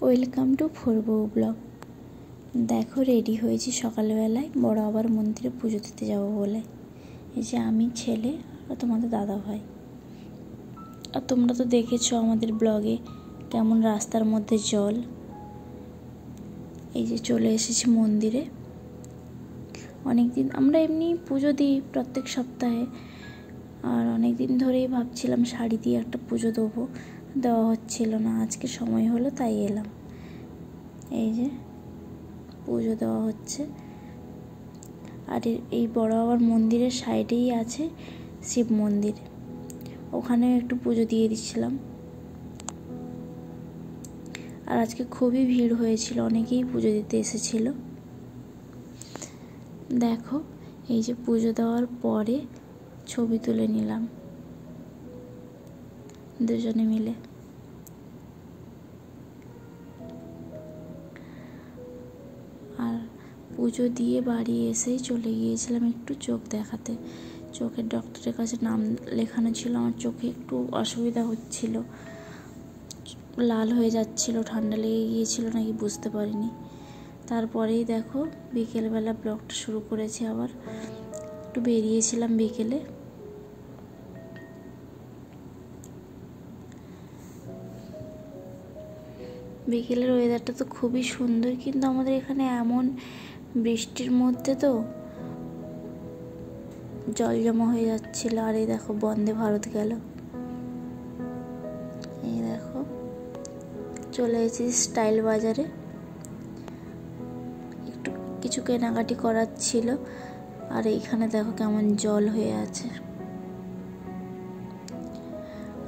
Welcome to four বউ blog. দেখো ready হয়েছি সকালবেলায় বড় বাবার মন্দিরে পুজো দিতে যাবো বলে। এই যে আমি, ছেলে আর তোমাদের দাদা ভাই। আর তোমরা তো দেখেছো আমাদের ব্লগে কেমন রাস্তার মধ্যে জল। এই যে চলে এসেছি মন্দিরে। অনেকদিন আমরা এমনি পুজো দিই প্রত্যেক সপ্তাহে, আর অনেক দিন ধরেই ভাবছিলাম শাড়ি দিয়ে একটা পুজো দেবো, দেওয়া হচ্ছিল না। আজকে সময় হলো তাই এলাম। এই যে পুজো দেওয়া হচ্ছে। আর এই বড় বাবার মন্দিরের সাইডেই আছে শিব মন্দির, ওখানেও একটু পুজো দিয়ে দিচ্ছিলাম। আর আজকে খুবই ভিড় হয়েছিল, অনেকেই পুজো দিতে এসেছিল। দেখো এই যে পুজো দেওয়ার পরে ছবি তুলে নিলাম দুজনে মিলে। আর পুজো দিয়ে বাড়ি এসেই চলে গিয়েছিলাম একটু চোখ দেখাতে। চোখের ডক্টরের কাছে নাম লেখানো ছিল। আমার চোখে একটু অসুবিধা হচ্ছিল, লাল হয়ে যাচ্ছিল, ঠান্ডা লেগে গিয়েছিল নাকি বুঝতে পারিনি। তারপরেই দেখো বিকেলবেলা ব্লগটা শুরু করেছি। আবার একটু বেরিয়েছিলাম বিকেলে। বিকেলের ওয়েদারটা তো খুবই সুন্দর, কিন্তু আমাদের এখানে এমন বৃষ্টির মধ্যে তো জল জমা হয়ে যাচ্ছিল। আর এই দেখো বন্দে ভারত গেল। এই দেখো চলে এসেছি স্টাইল বাজারে, একটু কিছু কেনাকাটি করার ছিল। আর এইখানে দেখো কেমন জল হয়ে আছে।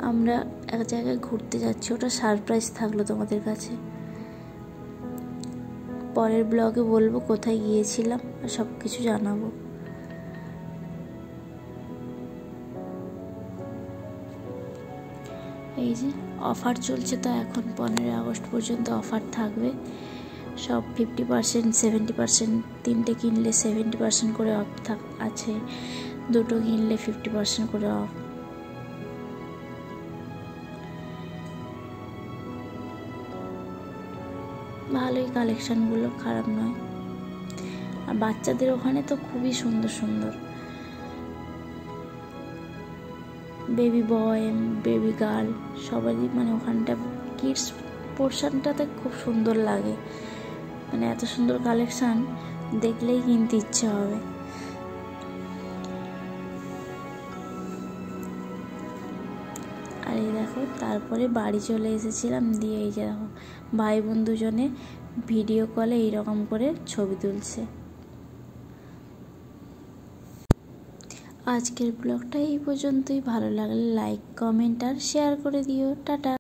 আমরা এক জায়গায় ঘুরতে যাচ্ছি, ওটা সারপ্রাইজ থাকলো তোমাদের কাছে। পরের ব্লগে বলবো কোথায় গিয়েছিলাম আর সব কিছু জানাবো। এই যে অফার চলছে, তো এখন 15 আগস্ট পর্যন্ত অফার থাকবে। সব 50%, 70%, তিনটে কিনলে 70% করে অফ আছে, দুটো কিনলে 50% করে অফ। ভালোই কালেকশানগুলো, খারাপ নয়। আর বাচ্চাদের ওখানে তো খুবই সুন্দর সুন্দর বেবি বয়, বেবি গার্ল সবারই, মানে ওখানটা কিডস পোর্শনটাতে খুব সুন্দর লাগে। মানে এত সুন্দর কালেকশান দেখলেই কিনতে ইচ্ছে হবে। আর এই দেখো তারপরে বাড়ি চলে এসেছিলাম। দিয়ে এই যে দেখো ভাই বোন দুজনে ভিডিও কলে এইরকম করে ছবি তুলছে। আজকের ব্লগটা এই পর্যন্তই। ভালো লাগলে লাইক, কমেন্ট আর শেয়ার করে দিও। টাটা।